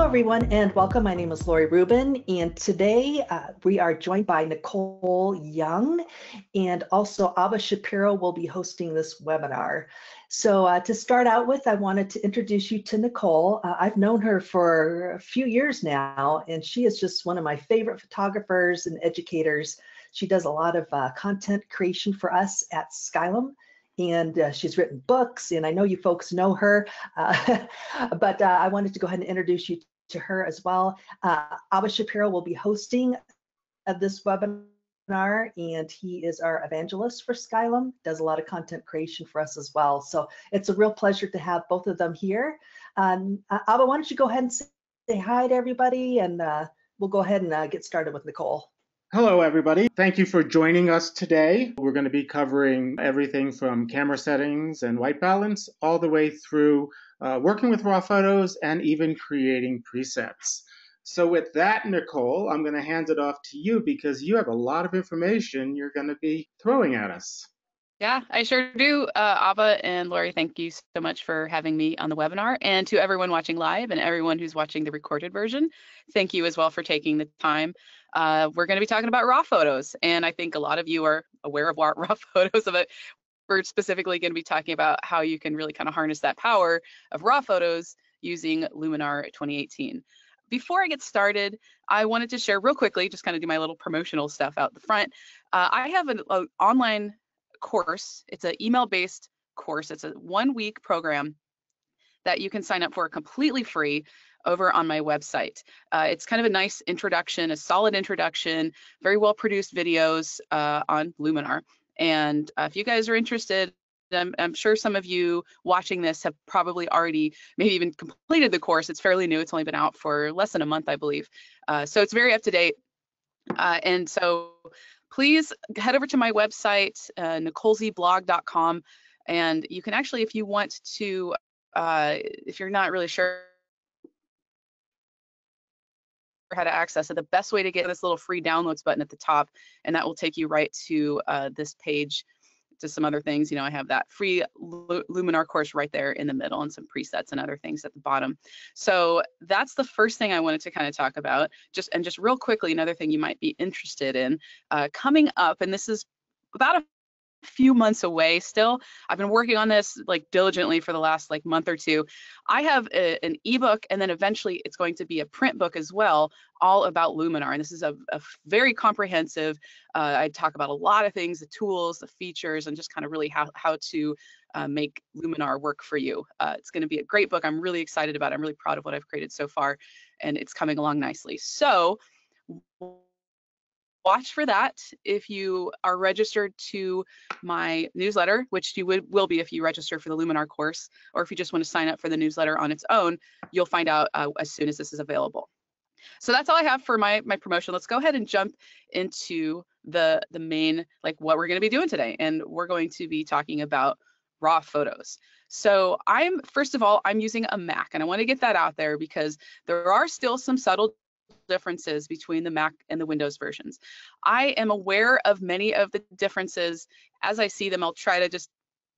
everyone, and welcome. My name is Lori Rubin, and today we are joined by Nicole Young, and also Abba Shapiro will be hosting this webinar. So to start out with, I wanted to introduce you to Nicole. I've known her for a few years now, and she is just one of my favorite photographers and educators. She does a lot of content creation for us at Skylum. And she's written books, and I know you folks know her, but I wanted to go ahead and introduce you to her as well. Abba Shapiro will be hosting this webinar, and he is our evangelist for Skylum, does a lot of content creation for us as well. So it's a real pleasure to have both of them here. Abba, why don't you go ahead and say hi to everybody, and we'll go ahead and get started with Nicole. Hello, everybody. Thank you for joining us today. We're going to be covering everything from camera settings and white balance all the way through working with raw photos and even creating presets. So with that, Nicole, I'm going to hand it off to you because you have a lot of information you're going to be throwing at us. Yeah, I sure do. Abba and Lori, thank you so much for having me on the webinar. And to everyone watching live and everyone who's watching the recorded version, thank you as well for taking the time. We're going to be talking about raw photos, and I think a lot of you are aware of raw photos of it. We're specifically going to be talking about how you can really kind of harness that power of raw photos using Luminar 2018. Before I get started, I wanted to share real quickly, just kind of do my little promotional stuff out the front. I have an online course. It's an email-based course. It's a 1-week program that you can sign up for completely free over on my website. It's kind of a nice introduction, a solid introduction, very well produced videos on Luminar. And if you guys are interested, I'm sure some of you watching this have probably already maybe even completed the course. It's fairly new. It's only been out for less than a month, I believe. So it's very up to date. And so please head over to my website, nicolezblog.com, and you can actually, if you want to, if you're not really sure how to access it, the best way to get this little free downloads button at the top, and that will take you right to this page, to some other things. You know, I have that free Luminar course right there in the middle and some presets and other things at the bottom. So that's the first thing I wanted to kind of talk about. Just real quickly, another thing you might be interested in coming up, and this is about a few months away still. I've been working on this like diligently for the last like month or two. I have an ebook, and then eventually it's going to be a print book as well, all about Luminar. And this is a very comprehensive, I talk about a lot of things, the tools, the features, and just kind of really how to make Luminar work for you. It's going to be a great book. I'm really excited about it. I'm really proud of what I've created so far, and it's coming along nicely. So watch for that. If you are registered to my newsletter, which you will be if you register for the Luminar course, or if you just want to sign up for the newsletter on its own, you'll find out as soon as this is available. So that's all I have for my promotion. Let's go ahead and jump into the main, like what we're going to be doing today. And we're going to be talking about raw photos. So first of all, I'm using a Mac, and I want to get that out there because there are still some subtle differences between the Mac and the Windows versions. I am aware of many of the differences. As I see them, I'll try to just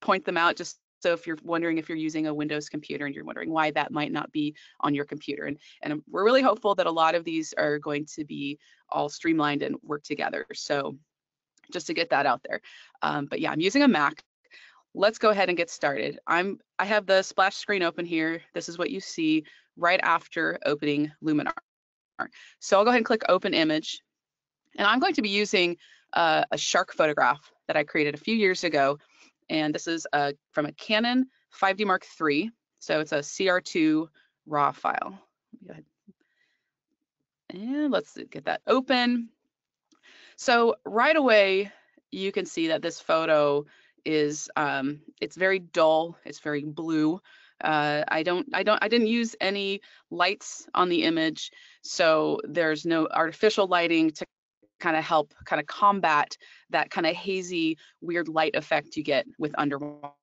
point them out, just so if you're wondering if you're using a Windows computer and you're wondering why that might not be on your computer. And we're really hopeful that a lot of these are going to be all streamlined and work together. So just to get that out there. But yeah, I'm using a Mac. Let's go ahead and get started. I have the splash screen open here. This is what you see right after opening Luminar. So I'll go ahead and click Open Image, and I'm going to be using a shark photograph that I created a few years ago, and this is from a Canon 5D Mark III, so it's a CR2 RAW file. Go ahead. And let's get that open. So right away, you can see that this photo is it's very dull, it's very blue. I didn't use any lights on the image, so there's no artificial lighting to kind of help kind of combat that kind of hazy, weird light effect you get with underwater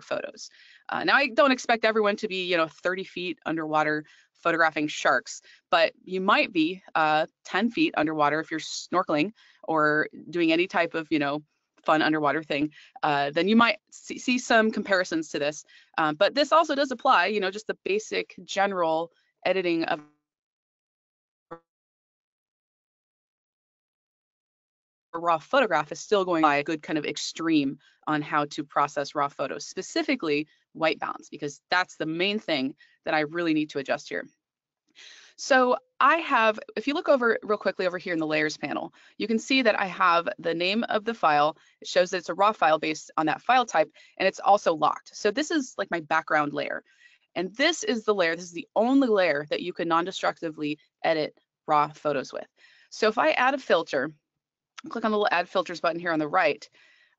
photos. Now, I don't expect everyone to be, 30 feet underwater photographing sharks, but you might be 10 feet underwater if you're snorkeling or doing any type of, fun underwater thing, then you might see some comparisons to this. But this also does apply, just the basic general editing of a raw photograph is still going by a good kind of extreme on how to process raw photos, specifically white balance, because that's the main thing that I really need to adjust here. So I have, if you look over real quickly over here in the layers panel, you can see that I have the name of the file. It shows that it's a raw file based on that file type, and it's also locked. So this is like my background layer. And this is the layer, this is the only layer that you can non-destructively edit raw photos with. So if I add a filter, click on the little add filters button here on the right,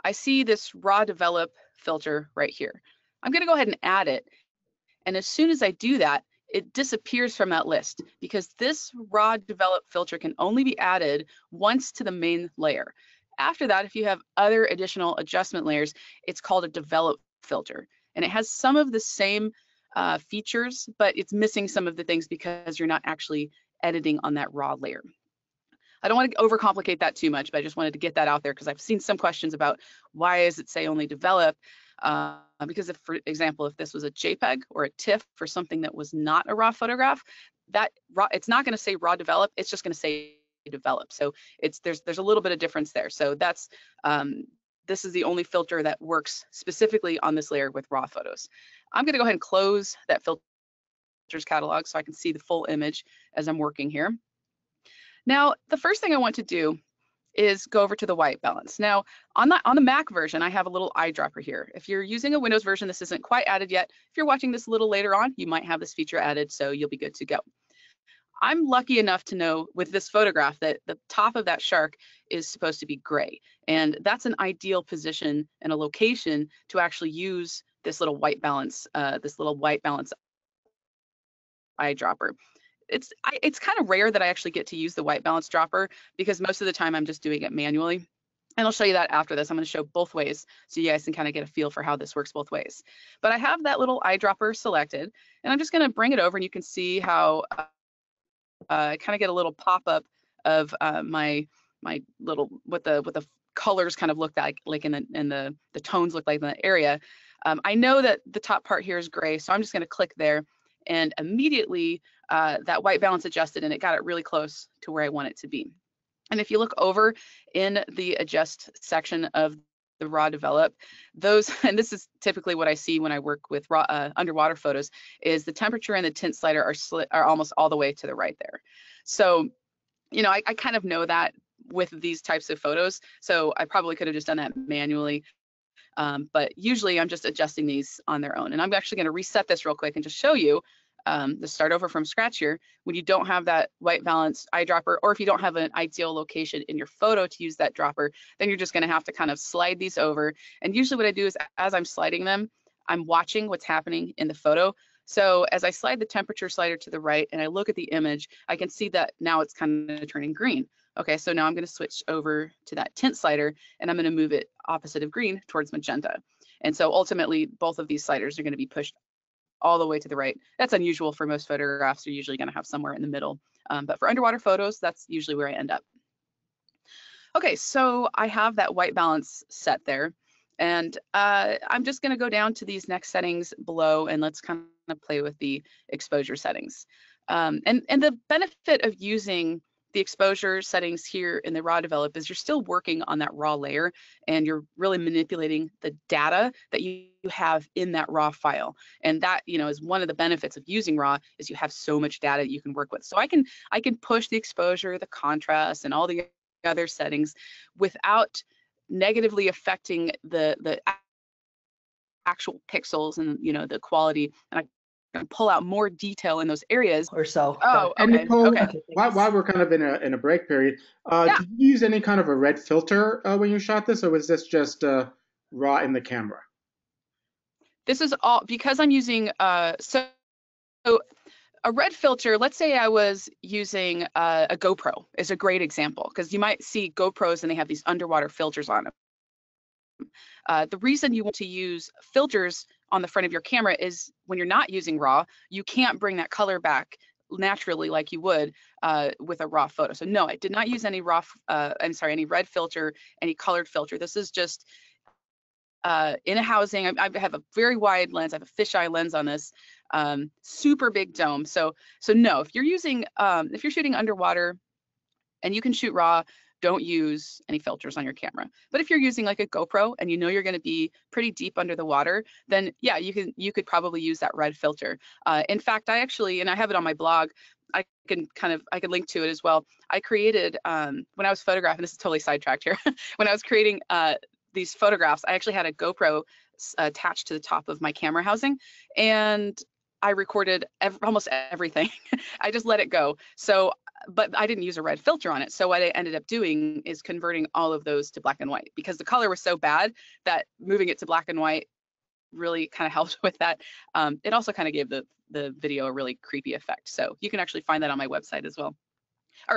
I see this raw develop filter right here. I'm gonna go ahead and add it. And as soon as I do that, it disappears from that list because this raw develop filter can only be added once to the main layer. After that, if you have other additional adjustment layers, it's called a develop filter. And it has some of the same features, but it's missing some of the things because you're not actually editing on that raw layer. I don't want to overcomplicate that too much, but I just wanted to get that out there because I've seen some questions about why does it say only develop? Because if, for example, if this was a JPEG or a TIFF for something that was not a raw photograph, that raw, it's not going to say raw develop, it's just going to say develop. So there's a little bit of difference there. So that's this is the only filter that works specifically on this layer with raw photos. I'm going to go ahead and close that filters catalog so I can see the full image as I'm working here. Now, the first thing I want to do is go over to the white balance. Now, on the Mac version, I have a little eyedropper here. If you're using a Windows version, this isn't quite added yet. If you're watching this a little later on, you might have this feature added, so you'll be good to go. I'm lucky enough to know with this photograph that the top of that shark is supposed to be gray. And that's an ideal position and a location to actually use this little white balance eyedropper. It's kind of rare that I actually get to use the white balance dropper because most of the time I'm just doing it manually. And I'll show you that after this. I'm going to show both ways so you guys can kind of get a feel for how this works both ways. But I have that little eyedropper selected, and I'm just going to bring it over, and you can see how I kind of get a little pop-up of my little what the colors kind of look like in the tones look like in the area. I know that the top part here is gray, so I'm just going to click there, and immediately that white balance adjusted, and it got it really close to where I want it to be. And if you look over in the adjust section of the raw develop, those, and this is typically what I see when I work with raw underwater photos, is the temperature and the tint slider are almost all the way to the right there. So, you know, I kind of know that with these types of photos, so I probably could have just done that manually. But usually I'm just adjusting these on their own. And I'm actually going to reset this real quick and just show you to start over from scratch here. When you don't have that white balance eyedropper, or if you don't have an ideal location in your photo to use that dropper, then you're just going to have to kind of slide these over. And usually what I do is as I'm sliding them, I'm watching what's happening in the photo. So as I slide the temperature slider to the right and I look at the image, I can see that now it's kind of turning green. Okay, so now I'm going to switch over to that tint slider, and I'm going to move it opposite of green towards magenta. And so ultimately, both of these sliders are going to be pushed all the way to the right. That's unusual for most photographs. You're usually going to have somewhere in the middle. But for underwater photos, that's usually where I end up. Okay, so I have that white balance set there. And I'm just going to go down to these next settings below, and let's kind of play with the exposure settings. And the benefit of using the exposure settings here in the raw develop is you're still working on that raw layer, and you're really manipulating the data that you have in that raw file. And that, you know, is one of the benefits of using raw, is you have so much data that you can work with. So I can push the exposure, the contrast, and all the other settings without negatively affecting the actual pixels and, you know, the quality. And I can pull out more detail in those areas or so. Oh, okay. And Nicole, Okay. while we're kind of in a break period, Yeah. did you use any kind of a red filter when you shot this, or was this just raw in the camera? This is all because I'm using so a red filter. Let's say I was using a GoPro is a great example, because you might see GoPros and they have these underwater filters on them. The reason you want to use filters on the front of your camera is when you're not using raw, you can't bring that color back naturally like you would with a raw photo. So no, I did not use any raw, any red filter, any colored filter. This is just in a housing. I have a very wide lens. I have a fisheye lens on this, super big dome. So no, if you're shooting underwater and you can shoot RAW, don't use any filters on your camera. But if you're using like a GoPro and you know you're going to be pretty deep under the water, then yeah, you could probably use that red filter. In fact, I actually, and I have it on my blog, I can link to it as well. I created, when I was photographing, this is totally sidetracked here. When I was creating these photographs, I actually had a GoPro attached to the top of my camera housing, and I recorded almost everything. I just let it go. So, but I didn't use a red filter on it. So what I ended up doing is converting all of those to black and white, because the color was so bad that moving it to black and white really kind of helped with that. It also kind of gave the video a really creepy effect. So you can actually find that on my website as well. All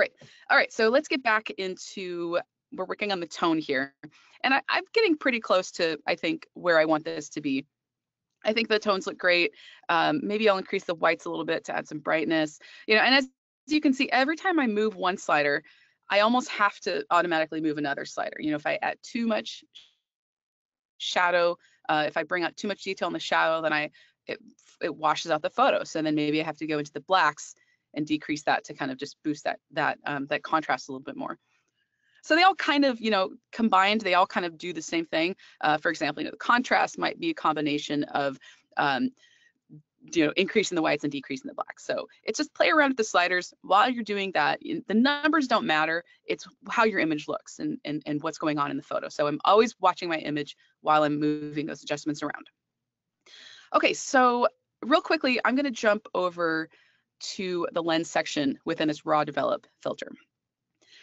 right. So let's get back into, we're working on the tone here. And I'm getting pretty close to, I think, where I want this to be. I think the tones look great. Maybe I'll increase the whites a little bit to add some brightness. And as you can see, every time I move one slider, I almost have to automatically move another slider. If I add too much shadow, if I bring out too much detail in the shadow, then it washes out the photo. So then maybe I have to go into the blacks and decrease that to kind of just boost that contrast a little bit more. So they all kind of, combined, they all kind of do the same thing. For example, the contrast might be a combination of, increasing the whites and decreasing the blacks. So it's just play around with the sliders while you're doing that. The numbers don't matter. It's how your image looks and what's going on in the photo. So I'm always watching my image while I'm moving those adjustments around. Okay, so real quickly, I'm going to jump over to the lens section within this raw develop filter.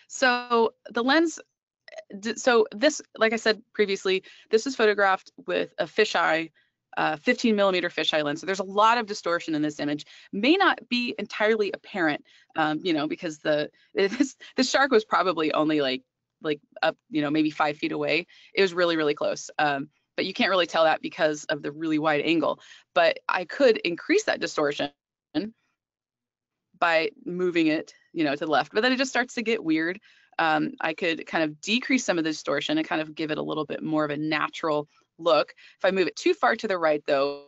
So the lens, so this, like I said previously, this is photographed with a fisheye, 15 millimeter fisheye lens. So there's a lot of distortion in this image. May not be entirely apparent, because the shark was probably only like up, maybe 5 feet away. It was really, really close. But you can't really tell that because of the really wide angle. But I could increase that distortion by moving it, to the left, but then it just starts to get weird. I could kind of decrease some of the distortion and kind of give it a little bit more of a natural look. If I move it too far to the right, though,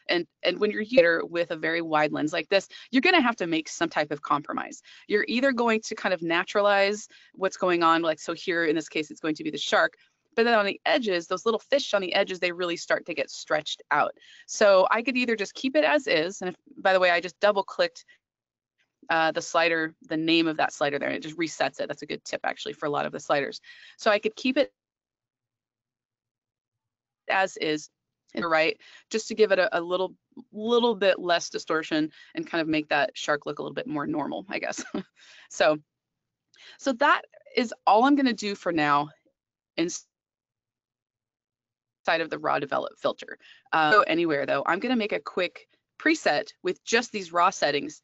and when you're here with a very wide lens like this, you're going to have to make some type of compromise. You're either going to kind of naturalize what's going on, like so here in this case, it's going to be the shark. But then on the edges, those little fish on the edges, they really start to get stretched out. So I could either just keep it as is. And if, by the way, I just double clicked the slider, the name of that slider there, and it just resets it. That's a good tip actually for a lot of the sliders. So I could keep it as is in the right, just to give it a little bit less distortion and kind of make that shark look a little bit more normal, I guess. So that is all I'm going to do for now inside of the raw develop filter. Go anywhere though. I'm going to make a quick preset with just these raw settings,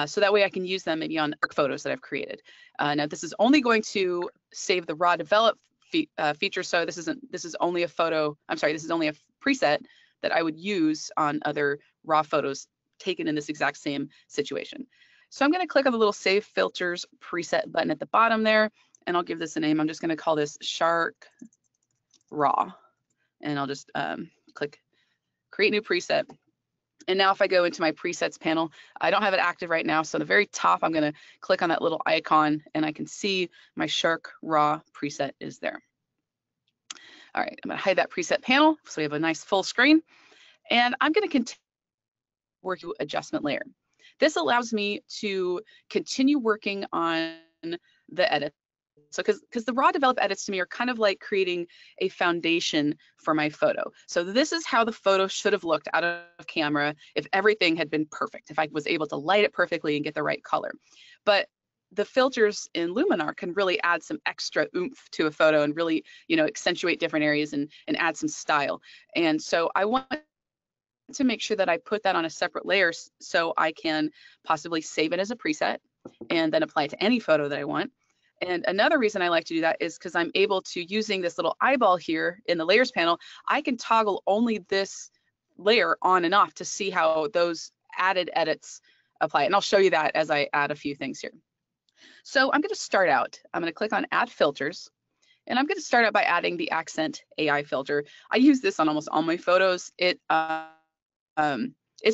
so that way I can use them maybe on photos that I've created. Now this is only going to save the raw develop feature, so this is only a photo. I'm sorry, this is only a preset that I would use on other raw photos taken in this exact same situation. So I'm going to click on the little Save Filters preset button at the bottom there, and I'll give this a name. I'm just going to call this Shark Raw, and I'll just click Create New Preset. And now if I go into my presets panel, I don't have it active right now. So on the very top, I'm going to click on that little icon and I can see my Shark Raw preset is there. All right, I'm going to hide that preset panel so we have a nice full screen. And I'm going to continue working with adjustment layer. This allows me to continue working on the edit. So because the raw develop edits to me are kind of like creating a foundation for my photo. So this is how the photo should have looked out of camera if everything had been perfect, if I was able to light it perfectly and get the right color. But the filters in Luminar can really add some extra oomph to a photo and really, accentuate different areas and add some style. And so I want to make sure that I put that on a separate layer so I can possibly save it as a preset and then apply it to any photo that I want. And another reason I like to do that is because I'm able to, using this little eyeball here in the layers panel, I can toggle only this layer on and off to see how those added edits apply. And I'll show you that as I add a few things here. So I'm going to start out. I'm going to click on Add Filters. And I'm going to start out by adding the accent AI filter. I use this on almost all my photos. It's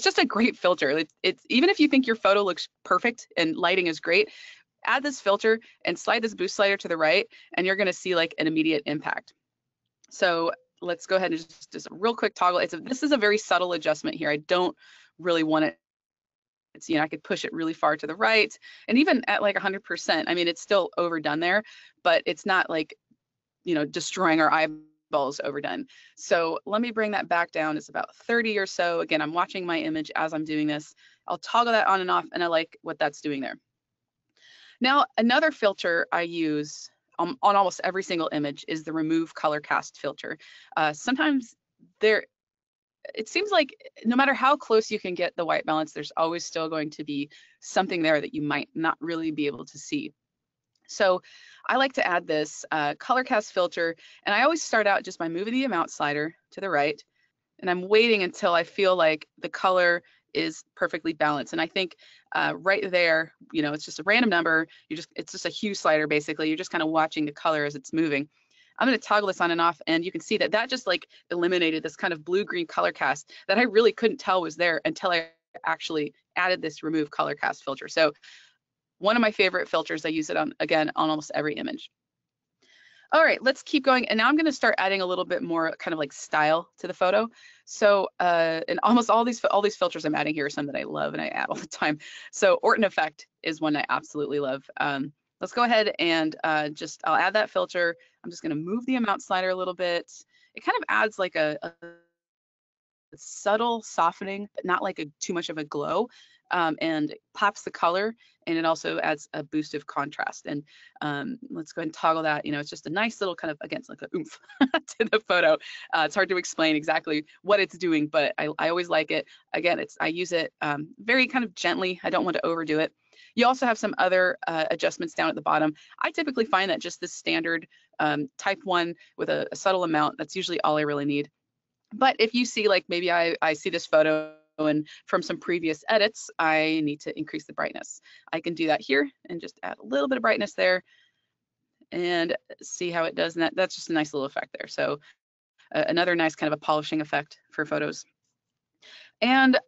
just a great filter. It's even if you think your photo looks perfect and lighting is great, add this filter and slide this boost slider to the right, and you're going to see like an immediate impact. So let's go ahead and just a real quick toggle. This is a very subtle adjustment here. I don't really want it. You know, I could push it really far to the right, and even at like 100%. I mean, it's still overdone there, but it's not like, you know, destroying our eyeballs overdone. So let me bring that back down. It's about 30 or so. Again, I'm watching my image as I'm doing this. I'll toggle that on and off, and I like what that's doing there. Now, another filter I use on almost every single image is the remove color cast filter. Sometimes it seems like no matter how close you can get the white balance, there's always still going to be something there that you might not really be able to see. So I like to add this color cast filter, and I always start out just by moving the amount slider to the right, and I'm waiting until I feel like the color is perfectly balanced. And I think right there, you know, it's just a random number. It's just a hue slider basically. You're just kind of watching the color as it's moving. I'm going to toggle this on and off, and you can see that just like eliminated this kind of blue-green color cast that I really couldn't tell was there until I actually added this remove color cast filter. So one of my favorite filters. I use it on, again, on almost every image. All right, let's keep going. And now I'm going to start adding a little bit more kind of like style to the photo. So and almost all these filters I'm adding here are some that I love and I add all the time. So Orton effect is one I absolutely love. Let's go ahead and I'll add that filter. I'm just going to move the amount slider a little bit. It kind of adds like a subtle softening, but not like too much of a glow, and it pops the color, and it also adds a boost of contrast. And let's go ahead and toggle that. You know, it's just a nice little kind of, again, it's like a oomph to the photo. It's hard to explain exactly what it's doing, but I always like it. Again, I use it very kind of gently. I don't want to overdo it. You also have some other adjustments down at the bottom. I typically find that just the standard type 1 with a subtle amount, that's usually all I really need. But if you see, like maybe I see this photo and from some previous edits, I need to increase the brightness. I can do that here and just add a little bit of brightness there and see how it does. And that's just a nice little effect there. So another nice kind of a polishing effect for photos. And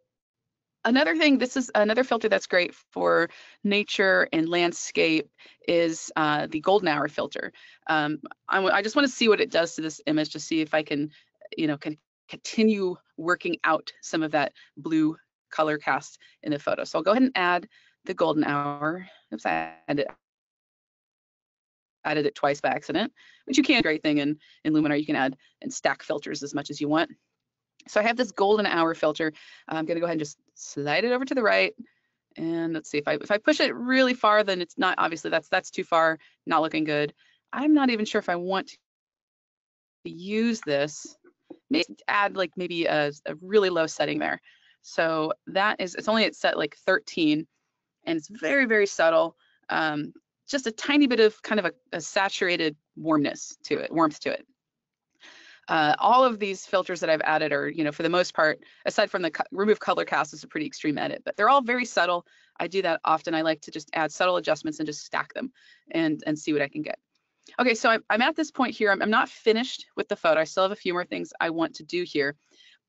another thing, this is another filter that's great for nature and landscape, is the golden hour filter. I just want to see what it does to this image to see if I can, you know, can continue working out some of that blue color cast in the photo. So I'll go ahead and add the golden hour. Oops, I added it twice by accident, which you can. Great thing in Luminar, you can add and stack filters as much as you want. So I have this golden hour filter. I'm going to go ahead and just slide it over to the right. And let's see, if I push it really far, then it's not, obviously that's too far, not looking good. I'm not even sure if I want to use this. Maybe add like maybe a really low setting there. So that is, it's only at set like 13, and it's very, very subtle. Just a tiny bit of kind of a saturated warmth to it. All of these filters that I've added are, you know, for the most part, aside from the remove color cast, is a pretty extreme edit, but they're all very subtle. I do that often. I like to just add subtle adjustments and just stack them and see what I can get. Okay, so I'm at this point here. I'm not finished with the photo. I still have a few more things I want to do here,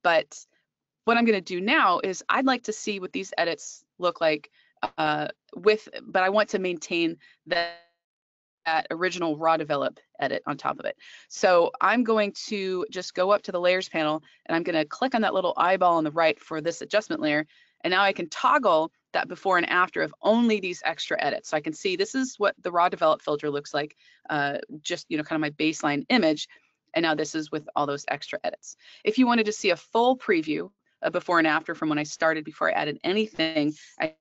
but what I'm going to do now is I'd like to see what these edits look like but I want to maintain that original raw develop edit on top of it. So I'm going to just go up to the layers panel, and I'm going to click on that little eyeball on the right for this adjustment layer, and now I can toggle that before and after of only these extra edits. So I can see this is what the raw develop filter looks like, just, you know, kind of my baseline image. And now this is with all those extra edits. If you wanted to see a full preview of before and after from when I started, before I added anything, I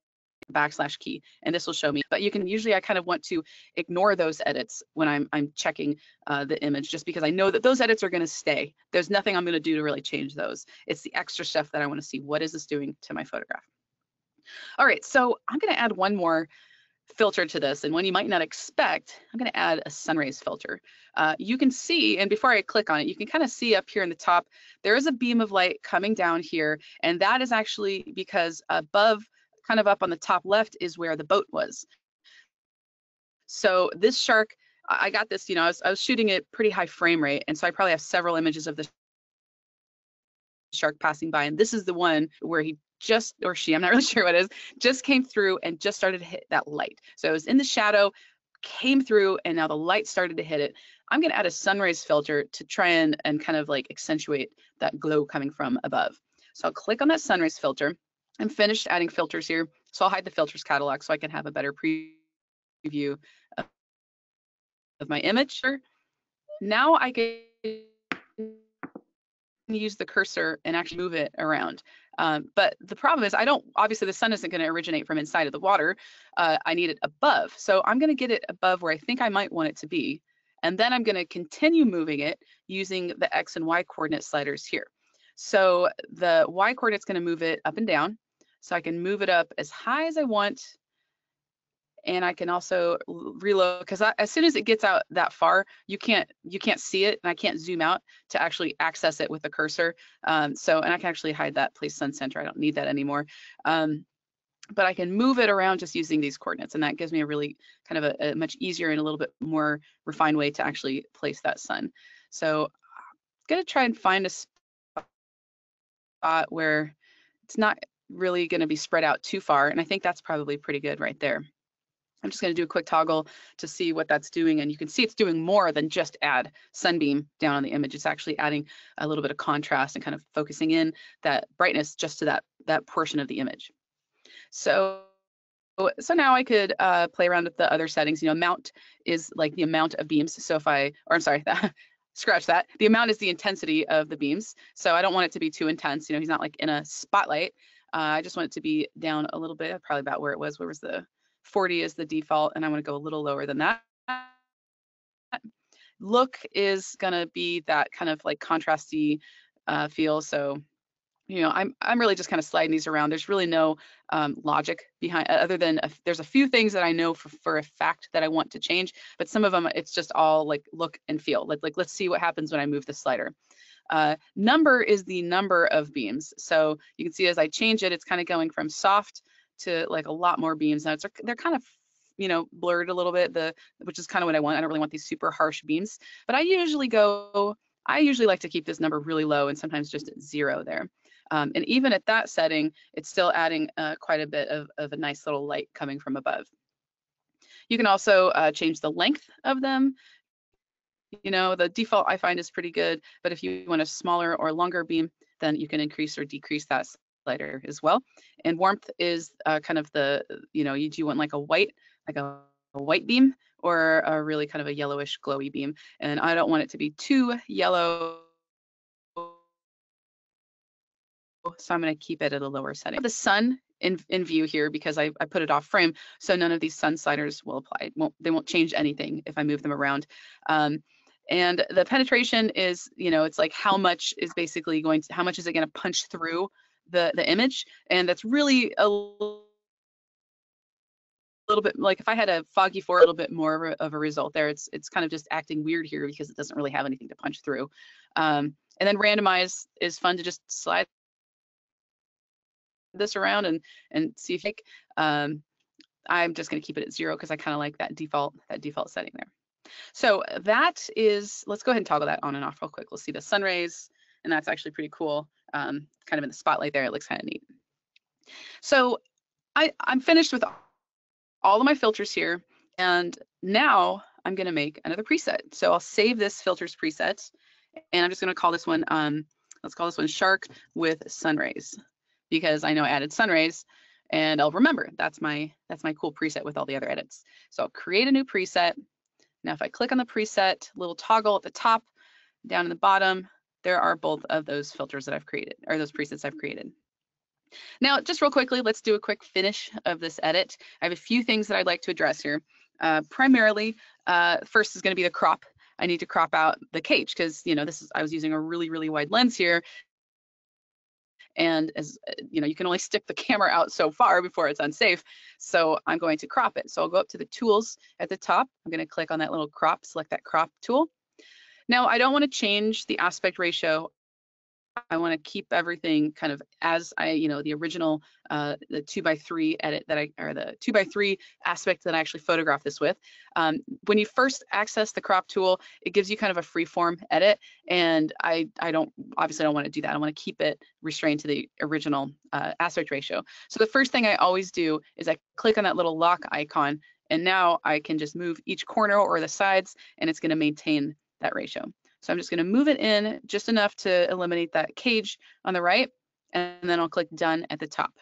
/ key, and this will show me. But you can usually, I kind of want to ignore those edits when I'm checking the image, just because I know that those edits are going to stay. There's nothing I'm going to do to really change those. It's the extra stuff that I want to see. What is this doing to my photograph? All right, so I'm going to add one more filter to this, and one you might not expect. I'm going to add a sunrays filter. You can see, and before I click on it, you can kind of see up here in the top, there is a beam of light coming down here, and that is actually because above, kind of up on the top left, is where the boat was. So this shark, I got this, you know, I was shooting at pretty high frame rate, and so I probably have several images of the shark passing by, and this is the one where he just, or she, I'm not really sure what it is, just came through and just started to hit that light. So it was in the shadow, came through, and now the light started to hit it. I'm going to add a sunrays filter to try and kind of like accentuate that glow coming from above. So I'll click on that sunrays filter. I'm finished adding filters here, so I'll hide the filters catalog so I can have a better preview of my image. Now I can use the cursor and actually move it around. But the problem is obviously the sun isn't going to originate from inside of the water. I need it above. So I'm going to get it above where I think I might want it to be. And then I'm going to continue moving it using the X and Y coordinate sliders here. So the Y coordinate's going to move it up and down. So I can move it up as high as I want. And I can also reload, because as soon as it gets out that far, you can't see it, and I can't zoom out to actually access it with the cursor. And I can actually hide that place sun center. I don't need that anymore. But I can move it around just using these coordinates, and that gives me a really kind of a much easier and a little bit more refined way to actually place that sun. So I'm gonna try and find a spot where it's not really gonna be spread out too far, and I think that's probably pretty good right there. I'm just going to do a quick toggle to see what that's doing, and you can see it's doing more than just add sunbeam down on the image. It's actually adding a little bit of contrast and kind of focusing in that brightness just to that portion of the image. So now I could play around with the other settings. You know, amount is like the amount of beams. So if I'm sorry, scratch that. The amount is the intensity of the beams. So I don't want it to be too intense. You know, he's not like in a spotlight. I just want it to be down a little bit, probably about where it was. Where was the 40 is the default, and I want to go a little lower than that. Look is going to be that kind of like contrasty feel. So, you know, I'm really just kind of sliding these around. There's really no logic behind, other than there's a few things that I know for a fact that I want to change, but some of them it's just all like look and feel. Like let's see what happens when I move the slider. Number is the number of beams. So you can see as I change it, it's kind of going from soft to like a lot more beams. Now they're kind of, you know, blurred a little bit, which is kind of what I want. I don't really want these super harsh beams, but I usually like to keep this number really low and sometimes just at 0 there. And even at that setting, it's still adding quite a bit of a nice little light coming from above. You can also change the length of them. You know, the default I find is pretty good, but if you want a smaller or longer beam, then you can increase or decrease that slider as well. And warmth is kind of the, you know, do you want like a white beam or a really kind of a yellowish glowy beam? And I don't want it to be too yellow, so I'm going to keep it at a lower setting. The sun in view here because I put it off frame, so none of these sun sliders will apply. They won't change anything if I move them around. And the penetration is, you know, it's like how much is basically how much is it going to punch through the image, and that's really a little bit like if I had a foggy for a little bit more of a result there. It's kind of just acting weird here because it doesn't really have anything to punch through. And then randomize is fun to just slide this around and see if I'm just going to keep it at 0 because I kind of like that default setting there. So that is, let's go ahead and toggle that on and off real quick. We'll see the sun rays, and that's actually pretty cool. Kind of in the spotlight there, it looks kind of neat. So I'm finished with all of my filters here, and now I'm going to make another preset. So I'll save this filters preset, and I'm just going to call this one, let's call this one Shark with Sun Rays, because I know I added sun rays, and I'll remember that's my cool preset with all the other edits. So I'll create a new preset. Now, if I click on the preset, little toggle at the top, down in the bottom, there are both of those filters that I've created, or those presets I've created. Now, just real quickly, let's do a quick finish of this edit. I have a few things that I'd like to address here. Primarily, first is going to be the crop. I need to crop out the cage because, you know, I was using a really, really wide lens here. And as you know, you can only stick the camera out so far before it's unsafe. So I'm going to crop it. So I'll go up to the tools at the top. I'm going to click on that little crop, select that crop tool. Now I don't want to change the aspect ratio I want to keep everything kind of as the original, the 2x3 edit that or the 2x3 aspect that I actually photographed this with. When you first access the crop tool, it gives you kind of a free form edit, and I obviously don't want to do that. I want to keep it restrained to the original aspect ratio. So the first thing I always do is I click on that little lock icon, and now I can just move each corner or the sides, and it's going to maintain that ratio. So I'm just going to move it in just enough to eliminate that cage on the right, and then I'll click done at the top.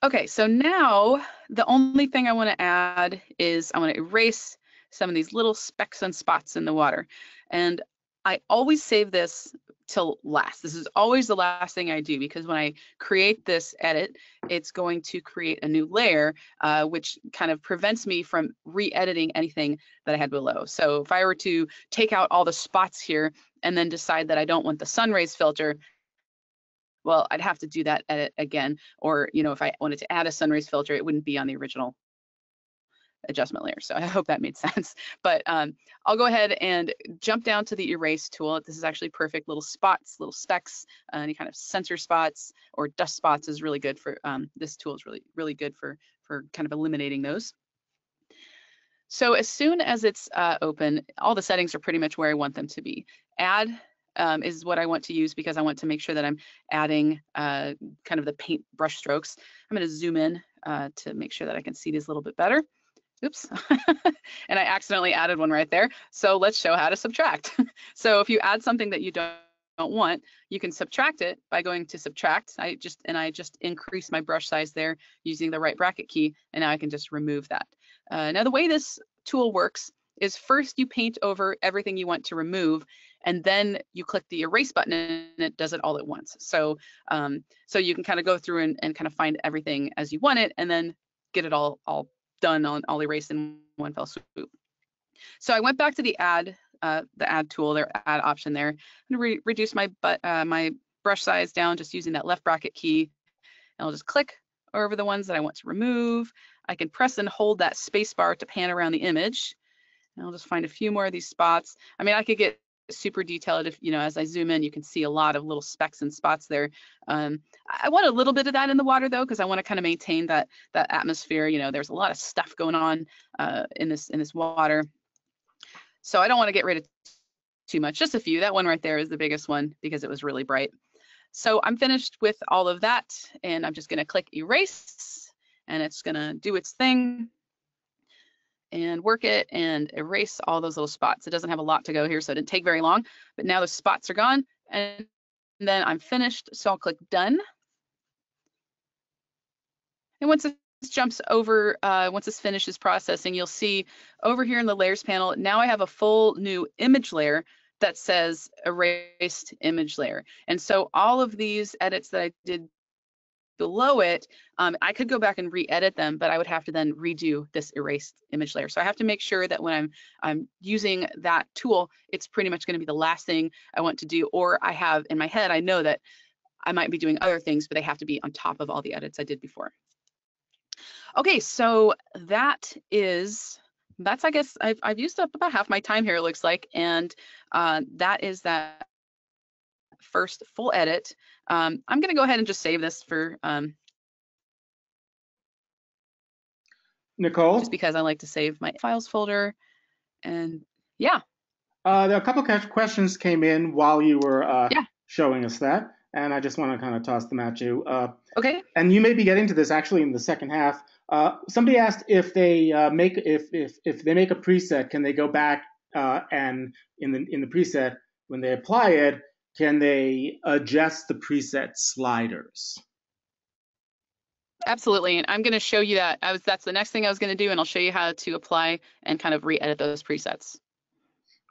Okay, so now the only thing I want to add is I want to erase some of these little specks and spots in the water. And I always save this till last. This is always the last thing I do, because when I create this edit, it's going to create a new layer, which kind of prevents me from re-editing anything that I had below. So if I were to take out all the spots here and then decide that I don't want the sun rays filter, well, I'd have to do that edit again. Or, if I wanted to add a sun rays filter, it wouldn't be on the original adjustment layer. So I hope that made sense. But I'll go ahead and jump down to the erase tool. This is actually perfect. Little spots, little specks, any kind of sensor spots or dust spots is really good for, this tool is really good for kind of eliminating those. So as soon as it's open, all the settings are pretty much where I want them to be. Add is what I want to use, because I want to make sure that I'm adding kind of the paint brush strokes. I'm going to zoom in to make sure that I can see these a little bit better. Oops, and I accidentally added one right there. So let's show how to subtract. So if you add something that you don't want, you can subtract it by going to subtract. I just increase my brush size there using the right bracket key, and now I can just remove that. Now the way this tool works is first you paint over everything you want to remove, and then you click the erase button and it does it all at once. So so you can kind of go through and kind of find everything as you want it, and then get it all done, all erased in one fell swoop. So I went back to the add tool, their add option there. I'm going to reduce my brush size down just using that left bracket key, and I'll just click over the ones that I want to remove. I can press and hold that space bar to pan around the image, and I'll just find a few more of these spots. I mean, I could get super detailed if, as I zoom in, you can see a lot of little specks and spots there. I want a little bit of that in the water though, because I want to kind of maintain that atmosphere. There's a lot of stuff going on in this water. So I don't want to get rid of too much, just a few. That one right there is the biggest one because it was really bright. So I'm finished with all of that, and I'm just going to click erase, and it's going to do its thing and work it and erase all those little spots. It doesn't have a lot to go here, so it didn't take very long, but now the spots are gone, and then I'm finished. So I'll click done. And once this jumps over, once this finishes processing, you'll see over here in the layers panel, now I have a full new image layer that says erased image layer. And so all of these edits that I did below it, I could go back and re-edit them, but I would have to then redo this erased image layer. So I have to make sure that when I'm using that tool, it's pretty much going to be the last thing I want to do, or I have in my head, I know that I might be doing other things, but they have to be on top of all the edits I did before. Okay, so that's I guess I've used up about half my time here, it looks like, and that is that first full edit. I'm going to go ahead and just save this for Nicole? just because I like to save my files folder. And yeah. There are a couple of questions came in while you were showing us that, and I just want to kind of toss them at you. Okay. And you may be getting to this actually in the second half. Somebody asked if they if they make a preset, can they go back and in the preset when they apply it, can they adjust the preset sliders? Absolutely, and I'm going to show you that. That's the next thing I was going to do, and I'll show you how to apply and kind of re-edit those presets.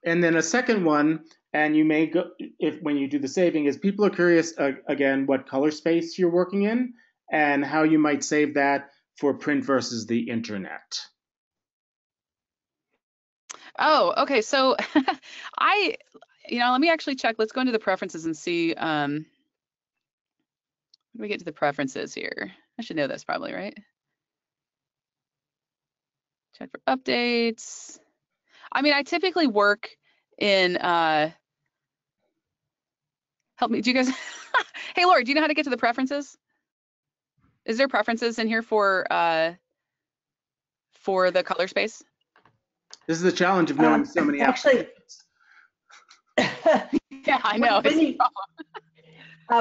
And then a second one, and you may go when you do the saving, is people are curious again what color space you're working in and how you might save that for print versus the internet. Oh, okay. So let me actually check. Let's go into the preferences and see. When we get to the preferences here, I should know this probably, right? Check for updates. I mean, I typically work in Help me, do you guys, hey, Lori, do you know how to get to the preferences? Is there preferences in here for the color space? This is the challenge of knowing so many actually, yeah, I know.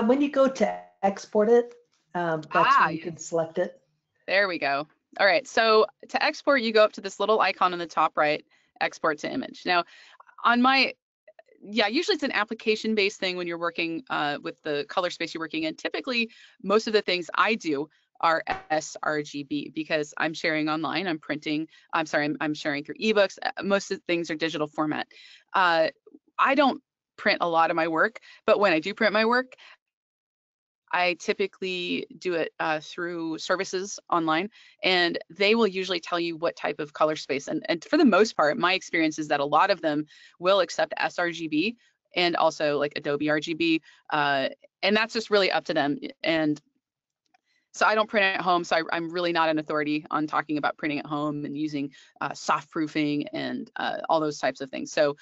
When you go to export it, that's when you can select it. There we go. All right, so to export, you go up to this little icon on the top right, export to image. Now, on my, usually it's an application-based thing when you're working with the color space you're working in. Typically, most of the things I do are sRGB because I'm sharing online, I'm printing, I'm sharing through ebooks. Most of the things are digital format. I don't print a lot of my work, but when I do print my work, I typically do it through services online, and they will usually tell you what type of color space. And for the most part, my experience is that a lot of them will accept sRGB and also like Adobe RGB, and that's just really up to them. And so I don't print at home, so I'm really not an authority on talking about printing at home and using soft proofing and all those types of things. So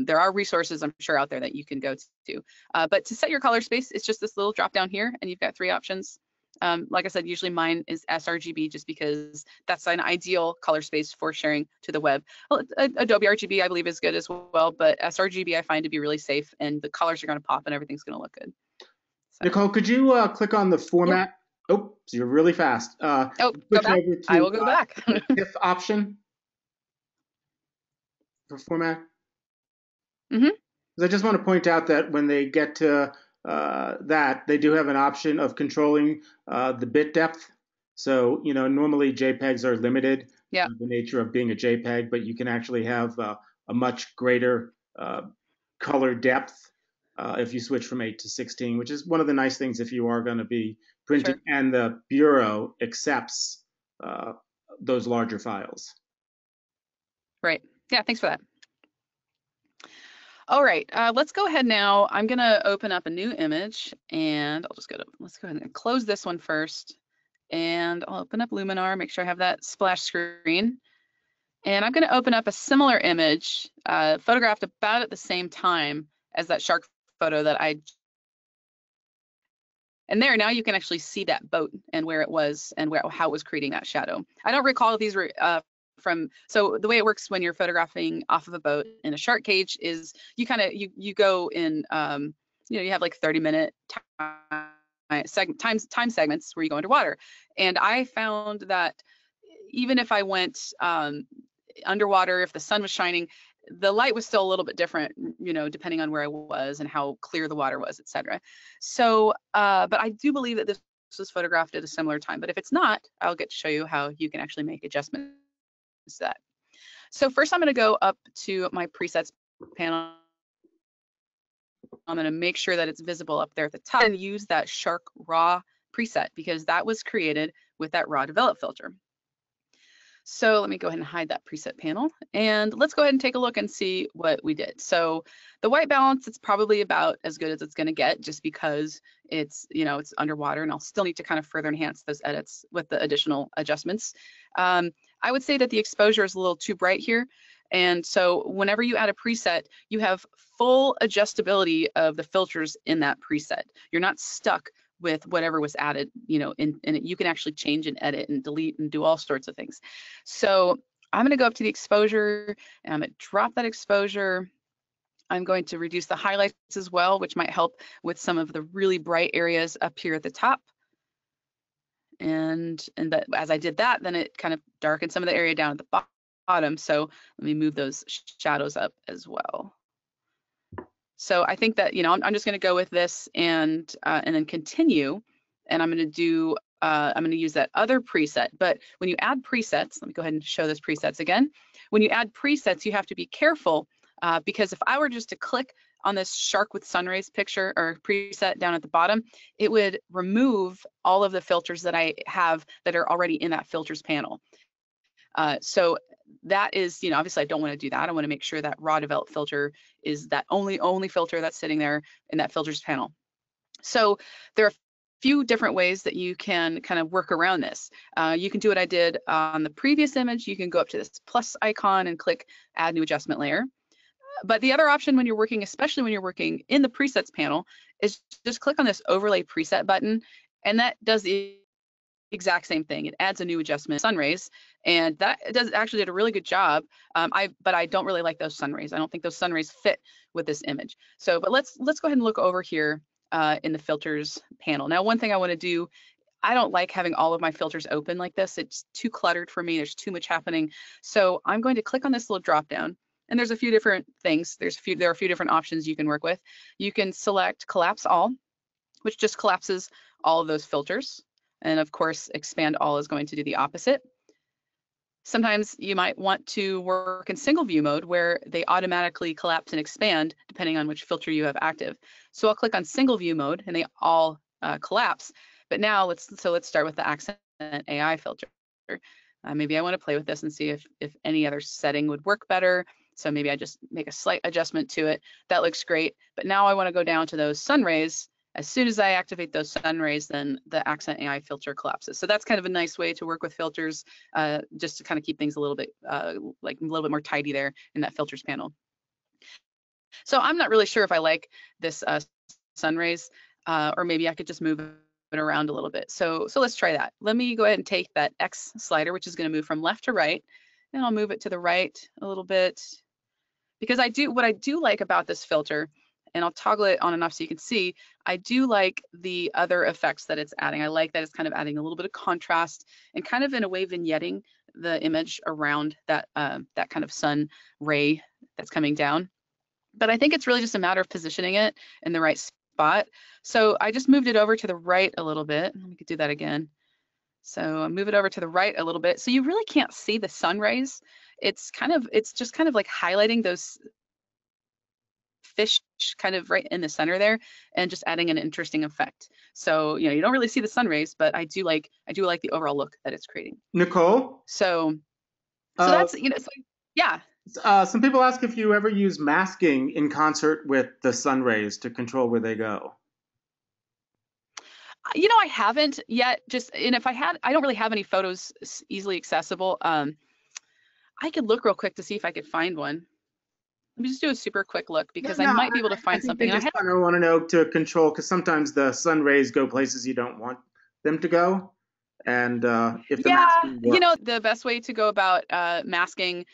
there are resources I'm sure out there that you can go to. But to set your color space, it's just this little drop down here, and you've got 3 options. Like I said, usually mine is sRGB just because that's an ideal color space for sharing to the web. Well, Adobe RGB I believe is good as well, but sRGB I find to be really safe, and the colors are going to pop and everything's going to look good. So. Nicole, could you click on the format? Yeah. Oh, so you're really fast. Go back. I will go back. TIFF option for format. Mm-hmm. I just want to point out that when they get to that, they do have an option of controlling the bit depth. So, normally JPEGs are limited to the nature of being a JPEG, but you can actually have a much greater color depth if you switch from 8 to 16, which is one of the nice things if you are going to be printing, sure. And the Bureau accepts those larger files. Right. Yeah, thanks for that. All right, let's go ahead now. I'm going to open up a new image, and let's go ahead and close this one first. And I'll open up Luminar, make sure I have that splash screen. And I'm going to open up a similar image, photographed about at the same time as that shark photo that and there, now you can actually see that boat and where it was and how it was creating that shadow. I don't recall if these were so the way it works when you're photographing off of a boat in a shark cage is you kind of, you go in, you have like 30-minute time segments where you go underwater. And I found that even if I went underwater, if the sun was shining, the light was still a little bit different, depending on where I was and how clear the water was, etc. So, but I do believe that this was photographed at a similar time. But if it's not, I'll get to show you how you can actually make adjustments to that. So first, I'm going to go up to my presets panel. I'm going to make sure that it's visible up there at the top and use that Shark Raw preset because that was created with that raw develop filter. So let me go ahead and hide that preset panel, and let's go ahead and take a look and see what we did. So the white balance, it's probably about as good as it's going to get just because it's, it's underwater, and I'll still need to kind of further enhance those edits with the additional adjustments. I would say that the exposure is a little too bright here. And so whenever you add a preset, you have full adjustability of the filters in that preset. You're not stuck with whatever was added, in it. You can actually change and edit and delete and do all sorts of things. So I'm going to go up to the exposure, and I'm going to drop that exposure. I'm going to reduce the highlights as well, which might help with some of the really bright areas up here at the top. And that, as I did that, then it kind of darkened some of the area down at the bottom. So let me move those shadows up as well. So I think that, I'm just going to go with this and then continue, and I'm going to use that other preset. But when you add presets, let me go ahead and show those presets again. When you add presets, you have to be careful because if I were just to click on this shark with sunrays picture or preset down at the bottom, it would remove all of the filters that I have that are already in that filters panel. So that is, obviously I don't want to do that. I want to make sure that raw develop filter is that only filter that's sitting there in that filters panel. So there are a few different ways that you can kind of work around this. You can do what I did on the previous image. You can go up to this plus icon and click add new adjustment layer. But the other option when you're working, especially when you're working in the presets panel, is just click on this overlay preset button, and that does the exact same thing. It adds a new adjustment, sun rays, and that does actually did a really good job. But I don't really like those sun rays. I don't think those sun rays fit with this image. So, but let's go ahead and look over here in the filters panel. Now, one thing I want to do, I don't like having all of my filters open like this. It's too cluttered for me. There's too much happening. So I'm going to click on this little drop down, and there's a few different things. There are a few different options you can work with. You can select collapse all, which just collapses all of those filters. And of course, expand all is going to do the opposite. Sometimes you might want to work in single view mode where they automatically collapse and expand depending on which filter you have active. So I'll click on single view mode and they all collapse. But now let's start with the accent AI filter. Maybe I want to play with this and see if any other setting would work better. So maybe I just make a slight adjustment to it. That looks great. But now I want to go down to those sun rays. As soon as I activate those sun rays, then the accent AI filter collapses. So that's kind of a nice way to work with filters, just to kind of keep things a little bit more tidy there in that filters panel. So I'm not really sure if I like this sun rays, or maybe I could just move it around a little bit. So let's try that. Let me go ahead and take that X slider, which is going to move from left to right, and I'll move it to the right a little bit, because what I do like about this filter, and I'll toggle it on and off so you can see, I do like the other effects that it's adding. I like that it's kind of adding a little bit of contrast and kind of in a way vignetting the image around that that kind of sun ray that's coming down. But I think it's really just a matter of positioning it in the right spot. So I just moved it over to the right a little bit. Let me do that again. So I move it over to the right a little bit. So you really can't see the sun rays. It's just kind of like highlighting those fish kind of right in the center there and just adding an interesting effect. So, you don't really see the sun rays, but I do like the overall look that it's creating. Nicole? So that's, yeah. Some people ask if you ever use masking in concert with the sun rays to control where they go. I haven't yet, and if I had, I don't really have any photos easily accessible. I could look real quick to see if I could find one. Let me just do a super quick look because I might be able to find something. I just kind of want to know to control, because sometimes the sun rays go places you don't want them to go. And if the masking works. The best way to go about masking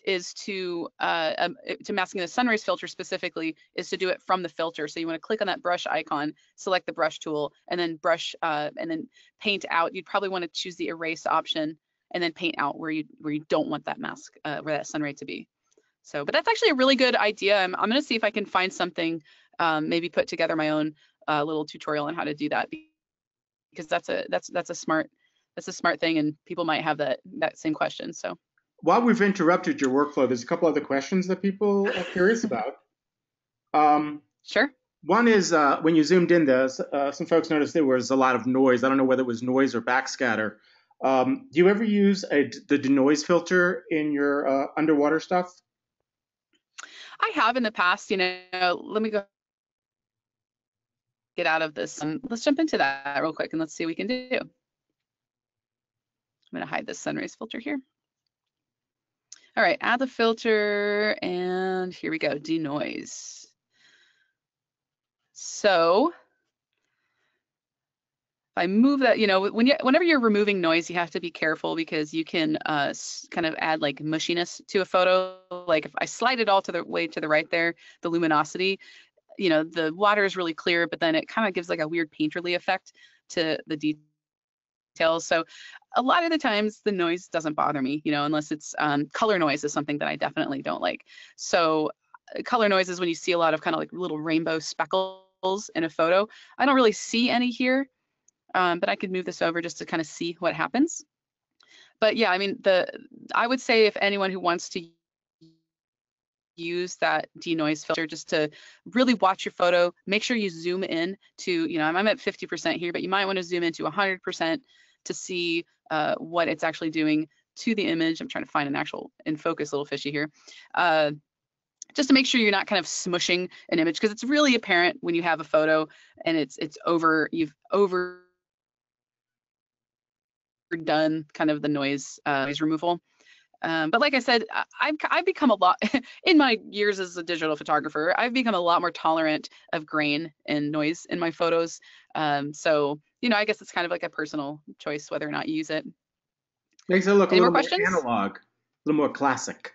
is to masking the sun rays filter specifically is to do it from the filter. So you want to click on that brush icon, select the brush tool, and then brush and then paint out. You'd probably want to choose the erase option and then paint out where you don't want that mask, where that sun ray to be. So, but that's actually a really good idea. I'm going to see if I can find something, maybe put together my own little tutorial on how to do that, because that's a smart thing, and people might have that same question. So, while we've interrupted your workflow, there's a couple other questions that people are curious about. Sure. One is when you zoomed in, some folks noticed there was a lot of noise. I don't know whether it was noise or backscatter. Do you ever use the denoise filter in your underwater stuff? I have in the past. Let me go get out of this and let's jump into that real quick and let's see what we can do. I'm going to hide this sun rays filter here. All right, add the filter, and here we go, denoise. So if I move that, whenever you're removing noise, you have to be careful because you can kind of add like mushiness to a photo. Like if I slide it all to the way to the right there, the luminosity, the water is really clear, but then it kind of gives like a weird painterly effect to the details. So a lot of the times the noise doesn't bother me, unless it's color noise is something that I definitely don't like. So color noise is when you see a lot of kind of like little rainbow speckles in a photo. I don't really see any here. But I could move this over just to kind of see what happens. But yeah, I mean, I would say if anyone who wants to use that denoise filter, just to really watch your photo, make sure you zoom in to, I'm at 50% here, but you might want to zoom into 100% to see what it's actually doing to the image. I'm trying to find an actual in focus little fishy here. Just to make sure you're not kind of smushing an image, because it's really apparent when you have a photo and you've overdone kind of the noise removal. But like I said, I've become a lot, in my years as a digital photographer, I've become a lot more tolerant of grain and noise in my photos. So, you know, I guess it's kind of like a personal choice whether or not you use it. Makes it look a Any more little more questions? analog, a little more classic.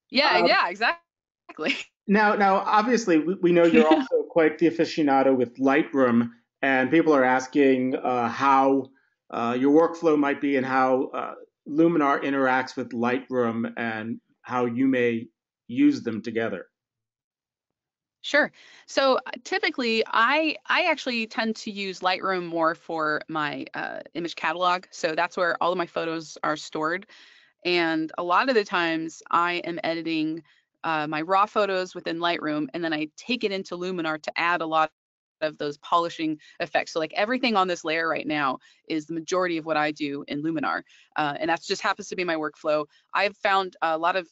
Yeah, Um, yeah, exactly. now, obviously, we know you're also quite the aficionado with Lightroom, and people are asking how your workflow might be and how Luminar interacts with Lightroom and how you may use them together. Sure. So typically, I actually tend to use Lightroom more for my image catalog. So that's where all of my photos are stored. And a lot of the times I am editing my raw photos within Lightroom, and then I take it into Luminar to add a lot of those polishing effects. So like everything on this layer right now is the majority of what I do in Luminar. And that just happens to be my workflow. I've found a lot of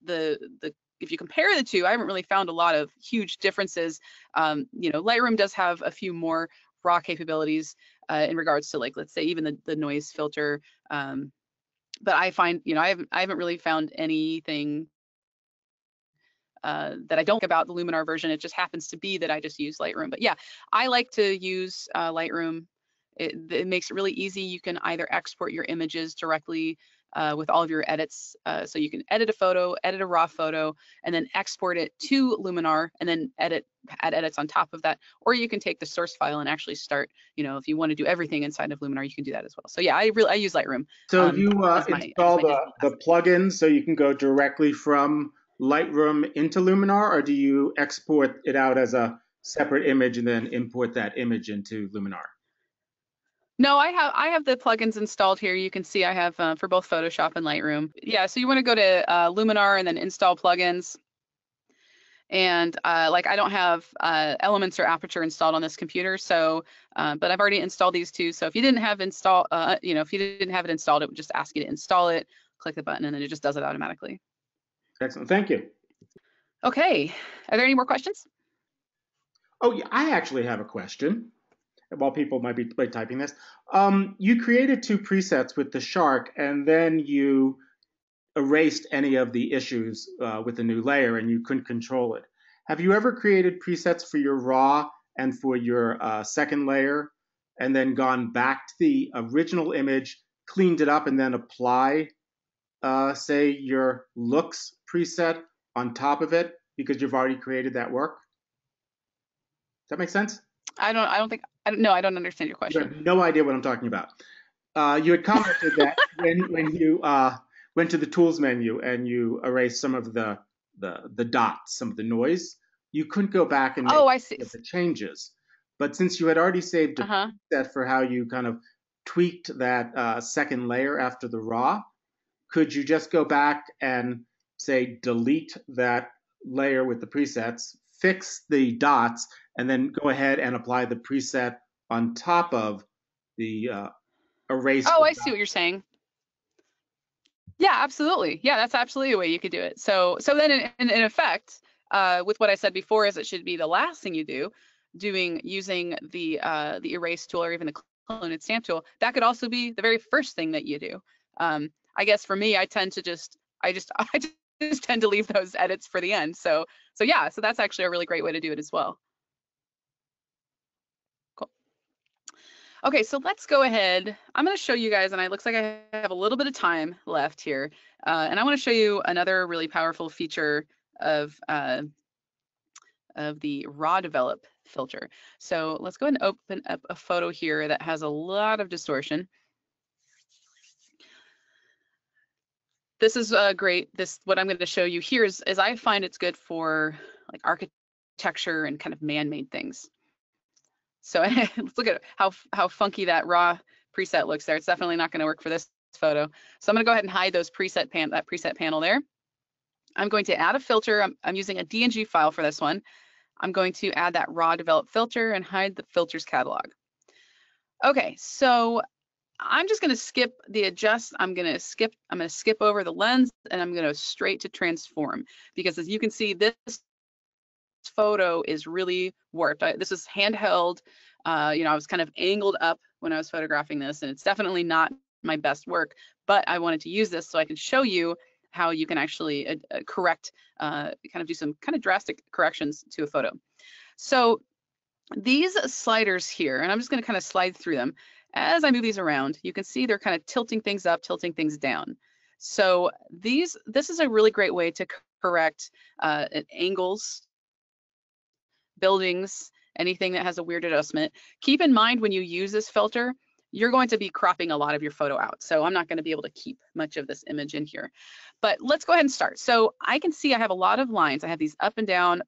the if you compare the two, I haven't really found a lot of huge differences. You know, Lightroom does have a few more raw capabilities in regards to, like, let's say even the noise filter. But I find, you know, I haven't really found anything that I don't like about the Luminar version. It just happens to be that I just use Lightroom. But yeah, I like to use Lightroom. It makes it really easy. You can either export your images directly with all of your edits. So you can edit a photo, edit a raw photo, and then export it to Luminar, and then add edits on top of that. Or you can take the source file and actually start, you know, if you want to do everything inside of Luminar, you can do that as well. So yeah, I use Lightroom So you as install my digital the asset. plugins so you can go directly from Lightroom into Luminar, or do you export it out as a separate image and then import that image into Luminar? No, I have the plugins installed here. You can see I have for both Photoshop and Lightroom. Yeah, so you want to go to Luminar and then install plugins. And like I don't have Elements or Aperture installed on this computer, so but I've already installed these two. So if you didn't have you know, if you didn't have it installed, it would just ask you to install it. Click the button, and then it just does it automatically. Excellent, thank you. Okay, are there any more questions? Oh, yeah, I actually have a question. While people might be typing this, you created two presets with the shark, and then you erased any of the issues with the new layer, and you couldn't control it. Have you ever created presets for your raw and for your second layer, and then gone back to the original image, cleaned it up, and then apply, say, your looks preset on top of it because you've already created that work? Does that make sense? I don't think no, I don't understand your You question. have no idea what I'm talking about. You had commented that when you went to the tools menu and you erased some of the dots, some of the noise, you couldn't go back and make Oh, I see. the changes. But since you had already saved a Uh-huh. preset for how you kind of tweaked that second layer after the raw, could you just go back and say delete that layer with the presets, fix the dots, and then go ahead and apply the preset on top of the erased Oh, I see dots? what you're saying. Yeah, absolutely. Yeah, that's absolutely a way you could do it. So then in effect, with what I said before, is it should be the last thing you do, using the erase tool or even the clone and stamp tool. That could also be the very first thing that you do. I guess for me, I just tend to leave those edits for the end. So yeah, so that's actually a really great way to do it as well. Cool. Okay, so let's go ahead. I'm going to show you guys, and it looks like I have a little bit of time left here, and I want to show you another really powerful feature of the raw develop filter. So let's go ahead and open up a photo here that has a lot of distortion. This is great. What I'm going to show you here is I find it's good for like architecture and kind of man-made things. So let's look at how funky that raw preset looks there. It's definitely not going to work for this photo. So I'm going to go ahead and hide that preset panel there. I'm going to add a filter. I'm using a DNG file for this one. I'm going to add that raw develop filter and hide the filters catalog. Okay, so I'm just going to skip the adjust. I'm going to skip over the lens, and I'm going to go straight to transform, because as you can see, this photo is really warped. This is handheld. You know, I was kind of angled up when I was photographing this, and it's definitely not my best work, but I wanted to use this so I can show you how you can actually correct, kind of do some kind of drastic corrections to a photo. So these sliders here, and I'm just going to kind of slide through them. As I move these around, you can see they're kind of tilting things up, tilting things down. So this is a really great way to correct angles, buildings, anything that has a weird adjustment. Keep in mind when you use this filter, you're going to be cropping a lot of your photo out. So I'm not going to be able to keep much of this image in here. But let's go ahead and start. So I can see I have a lot of lines. I have these up and down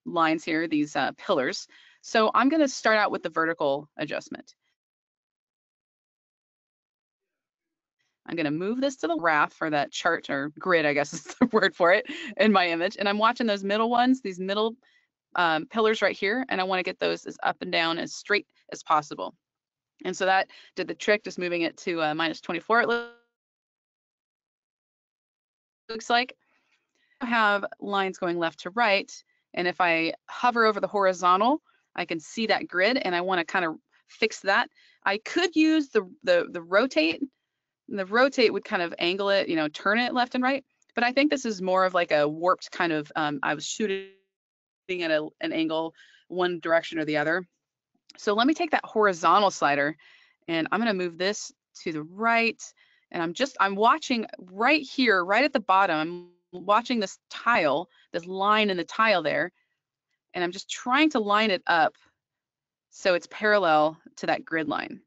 lines here, these pillars. So I'm going to start out with the vertical adjustment. I'm going to move this to the graph, or that chart, or grid, I guess is the word for it, in my image. And I'm watching those middle ones, these middle pillars right here, and I want to get those as up and down as straight as possible. And so that did the trick, just moving it to -24, it looks like. I have lines going left to right, and if I hover over the horizontal, I can see that grid, and I want to kind of fix that. I could use the rotate. The rotate would kind of angle it, you know, turn it left and right. But I think this is more of like a warped kind of, I was shooting at an angle one direction or the other. So let me take that horizontal slider, and I'm going to move this to the right. And I'm watching right here, right at the bottom, I'm watching this tile, this line in the tile there, and I'm just trying to line it up so it's parallel to that grid line.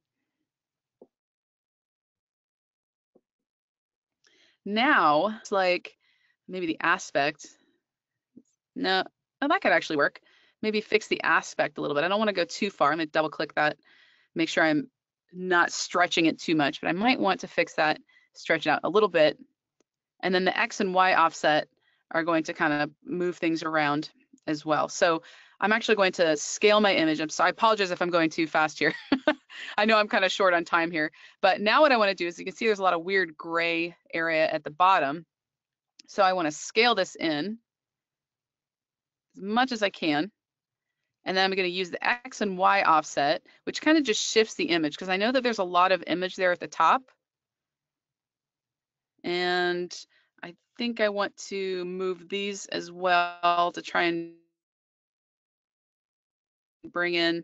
Now it's like maybe the aspect. No, oh, that could actually work. Maybe fix the aspect a little bit. I don't want to go too far. I'm going to double click that, make sure I'm not stretching it too much, but I might want to fix that, stretch it out a little bit. And then the X and Y offset are going to kind of move things around as well. So I'm actually going to scale my image. So I apologize if I'm going too fast here. I know I'm kind of short on time here, but now what I want to do is, you can see there's a lot of weird gray area at the bottom. So I want to scale this in as much as I can. And then I'm going to use the X and Y offset, which kind of just shifts the image, because I know that there's a lot of image there at the top. And I think I want to move these as well to try and bring in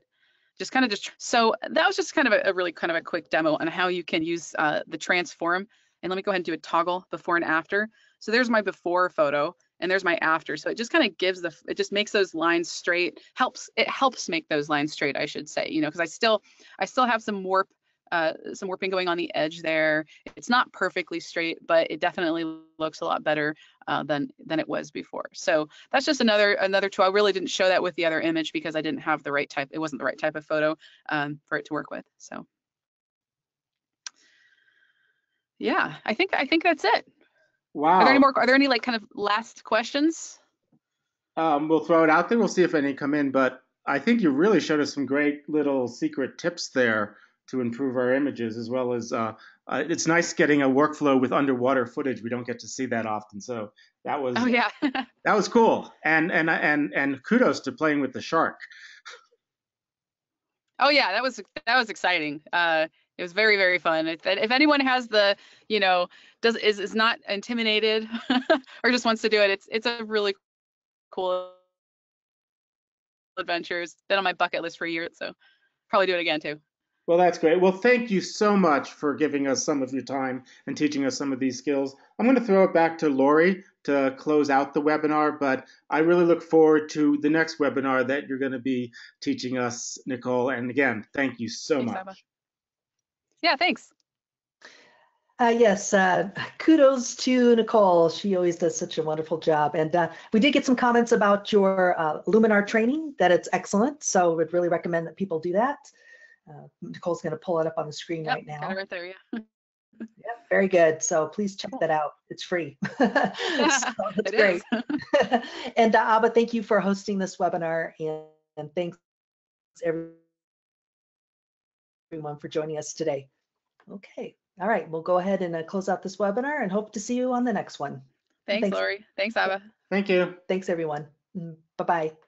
so that was just kind of a really kind of a quick demo on how you can use the transform. And let me go ahead and do a toggle before and after. So there's my before photo, and there's my after. So it just kind of it just makes those lines straight. It helps make those lines straight, I should say, you know, because I still have some warping going on the edge there. It's not perfectly straight, but it definitely looks a lot better than it was before. So that's just another tool. I really didn't show that with the other image because I didn't have the right type. It wasn't the right type of photo for it to work with. So yeah, I think that's it. Wow. Are there any like kind of last questions? We'll throw it out there. We'll see if any come in, but I think you really showed us some great little secret tips there to improve our images, as well as it's nice getting a workflow with underwater footage. We don't get to see that often, so that was that was cool. And kudos to playing with the shark. Oh yeah, that was exciting. It was very, very fun. If anyone has the, you know, is not intimidated or just wants to do it, it's a really cool adventure. It's been on my bucket list for years, so probably do it again too. Well, that's great. Well, thank you so much for giving us some of your time and teaching us some of these skills. I'm going to throw it back to Lori to close out the webinar, but I really look forward to the next webinar that you're going to be teaching us, Nicole. And again, thank you so much. Abba. Yeah, thanks. Yes, kudos to Nicole. She always does such a wonderful job. And we did get some comments about your Luminar training, that it's excellent. So we'd really recommend that people do that. Nicole's going to pull it up on the screen right now. Got it right there, yeah. Yeah, very good. So please check that out. It's free. So that's great. And Abba, thank you for hosting this webinar, and thanks everyone for joining us today. Okay. All right. We'll go ahead and close out this webinar and hope to see you on the next one. Thanks, Lori. Thanks, Abba. Thank you. Thanks, everyone. Bye-bye.